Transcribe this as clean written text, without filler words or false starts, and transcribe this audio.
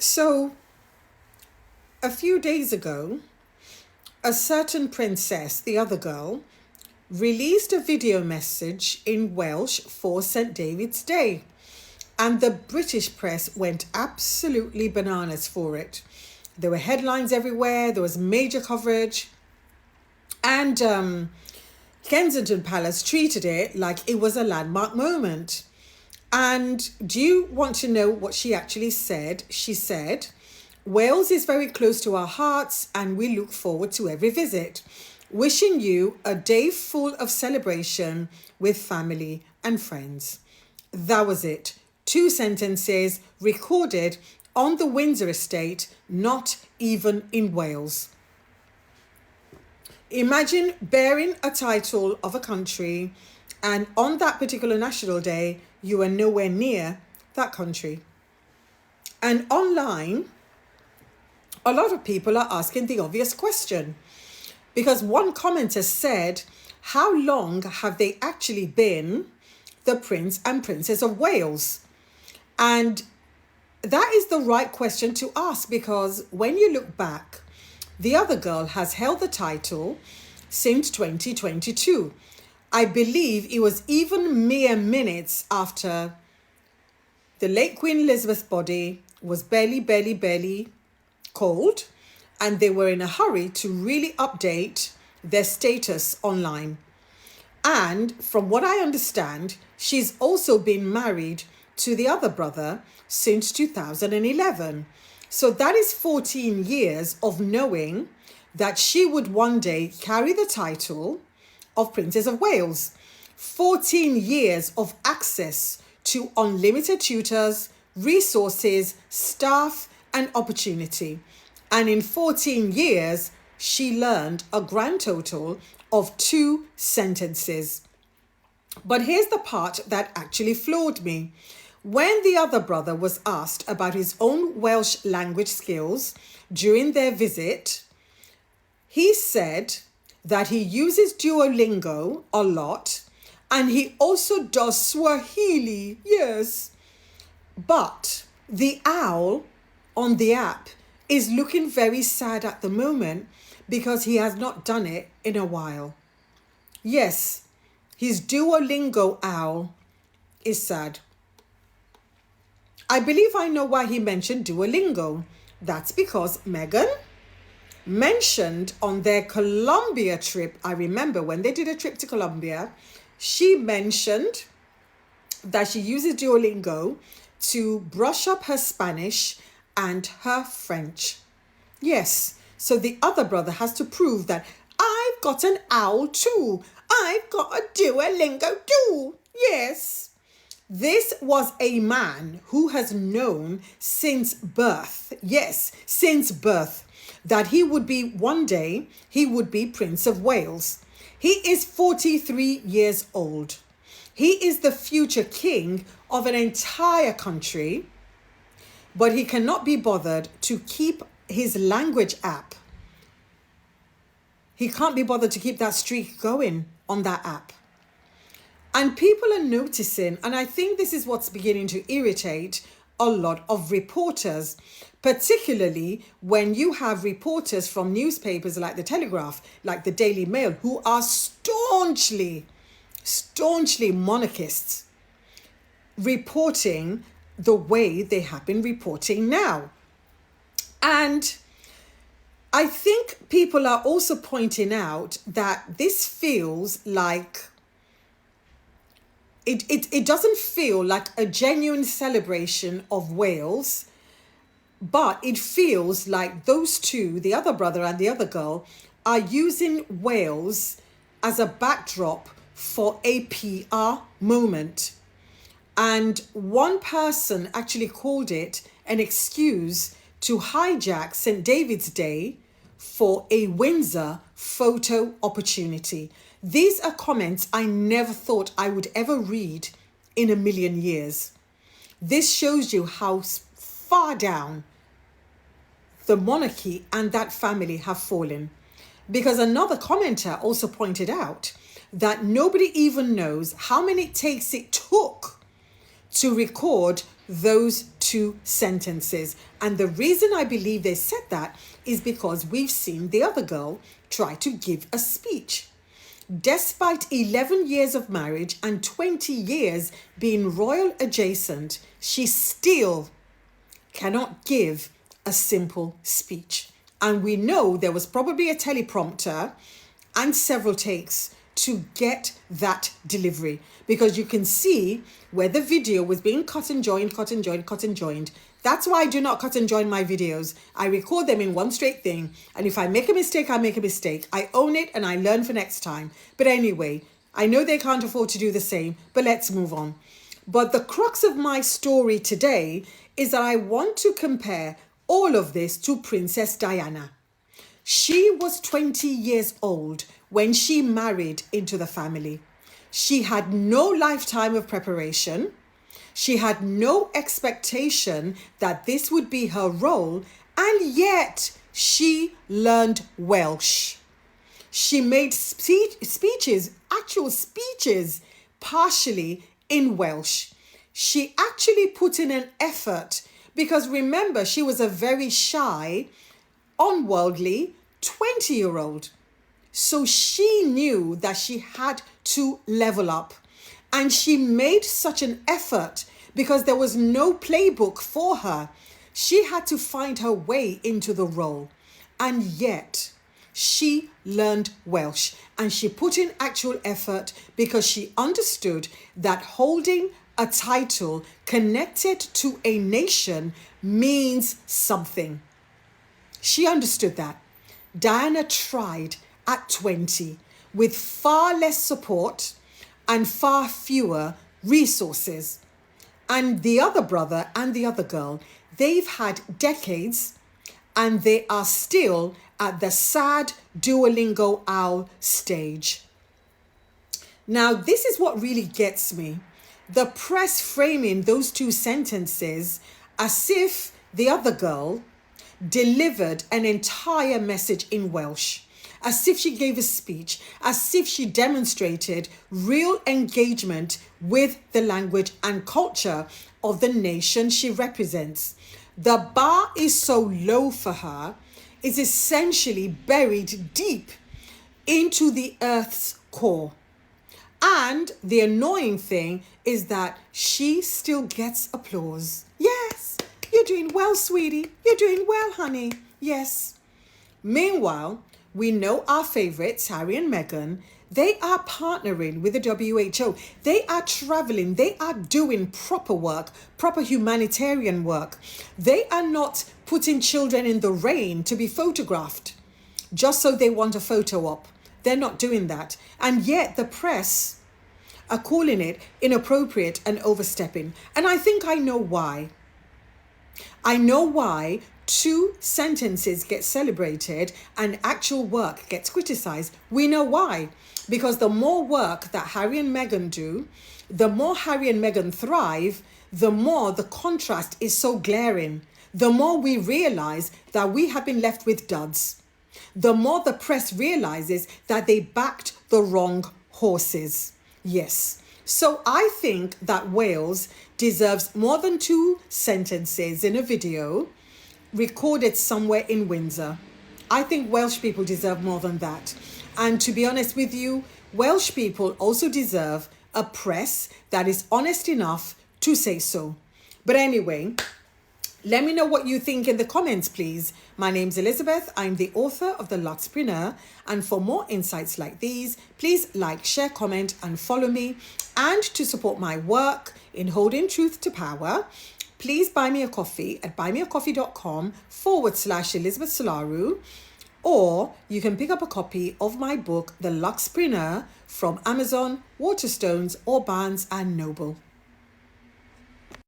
So, a few days ago, a certain princess, the other girl, released a video message in Welsh for St. David's Day. And the British press went absolutely bananas for it. There were headlines everywhere, there was major coverage. And Kensington Palace treated it like it was a landmark moment. And do you want to know what she actually said? She said, "Wales is very close to our hearts and we look forward to every visit. Wishing you a day full of celebration with family and friends." That was it. 2 sentences recorded on the Windsor estate, not even in Wales. Imagine bearing a title of a country, and on that particular national day, you are nowhere near that country. And online, a lot of people are asking the obvious question, because one commenter said, how long have they actually been the Prince and Princess of Wales? And that is the right question to ask, because when you look back, the other girl has held the title since 2022. I believe it was even mere minutes after the late Queen Elizabeth's body was barely cold, and they were in a hurry to really update their status online. And from what I understand, she's also been married to the other brother since 2011. So that is 14 years of knowing that she would one day carry the title of Princess of Wales. 14 years of access to unlimited tutors, resources, staff, and opportunity. And in 14 years, she learned a grand total of 2 sentences. But here's the part that actually floored me. When the other brother was asked about his own Welsh language skills during their visit, he said that he uses Duolingo a lot and he also does Swahili, yes. But the owl on the app is looking very sad at the moment because he has not done it in a while. Yes, his Duolingo owl is sad. I believe I know why he mentioned Duolingo. That's because Meghan mentioned on their Colombia trip, I remember when they did a trip to Colombia, she mentioned that she uses Duolingo to brush up her Spanish and her French. Yes, so the other brother has to prove that I've got an owl too. I've got a Duolingo too. Yes. This was a man who has known since birth, yes, since birth, that he would be one day, he would be Prince of Wales. He is 43 years old. He is the future king of an entire country, but he cannot be bothered to keep his language app. He can't be bothered to keep that streak going on that app. And people are noticing, and I think this is what's beginning to irritate a lot of reporters, particularly when you have reporters from newspapers like the Telegraph, like the Daily Mail, who are staunchly monarchists, reporting the way they have been reporting now. And I think people are also pointing out that this feels like it doesn't feel like a genuine celebration of Wales, but it feels like those two, the other brother and the other girl, are using Wales as a backdrop for a PR moment. And one person actually called it an excuse to hijack St. David's Day for a Windsor photo opportunity. These are comments I never thought I would ever read in a million years. This shows you how far down the monarchy and that family have fallen. Because another commenter also pointed out that nobody even knows how many takes it took to record those two sentences. And the reason I believe they said that is because we've seen the other girl try to give a speech. Despite 11 years of marriage and 20 years being royal adjacent, she still cannot give a simple speech. And we know there was probably a teleprompter and several takes to get that delivery, because you can see where the video was being cut and joined. That's why I do not cut and join my videos. I record them in one straight thing. And if I make a mistake, I make a mistake. I own it and I learn for next time. But anyway, I know they can't afford to do the same, but let's move on. But the crux of my story today is that I want to compare all of this to Princess Diana. She was 20 years old when she married into the family. She had no lifetime of preparation. She had no expectation that this would be her role, and yet she learned Welsh. She made actual speeches, partially in Welsh. She actually put in an effort because remember, she was a very shy, unworldly 20-year-old. So she knew that she had to level up. And she made such an effort because there was no playbook for her. She had to find her way into the role. And yet, she learned Welsh. And she put in actual effort because she understood that holding a title connected to a nation means something. She understood that. Diana tried at 20 with far less support and far fewer resources. And the other brother and the other girl, they've had decades and they are still at the sad Duolingo owl stage. Now, this is what really gets me. The press framing those two sentences as if the other girl delivered an entire message in Welsh, as if she gave a speech, as if she demonstrated real engagement with the language and culture of the nation she represents. The bar is so low for her, is essentially buried deep into the earth's core. And the annoying thing is that she still gets applause. Yes, you're doing well, sweetie. You're doing well, honey. Yes. Meanwhile, we know our favorites, Harry and Meghan, they are partnering with the WHO. They are traveling. They are doing proper work, proper humanitarian work. They are not putting children in the rain to be photographed just so they want a photo op. They're not doing that. And yet the press are calling it inappropriate and overstepping. And I think I know why. I know why two sentences get celebrated and actual work gets criticized. We know why. Because the more work that Harry and Meghan do, the more Harry and Meghan thrive, the more the contrast is so glaring. The more we realize that we have been left with duds. The more the press realizes that they backed the wrong horses. Yes. So I think that Wales deserves more than two sentences in a video recorded somewhere in Windsor. I think Welsh people deserve more than that. And to be honest with you, Welsh people also deserve a press that is honest enough to say so. But anyway, let me know what you think in the comments, please. My name's Elizabeth. I'm the author of The Luxpreneur. And for more insights like these, please like, share, comment, and follow me. And to support my work in holding truth to power, please buy me a coffee at buymeacoffee.com/Elizabeth Solaru. Or you can pick up a copy of my book, The Luxpreneur, from Amazon, Waterstones, or Barnes & Noble.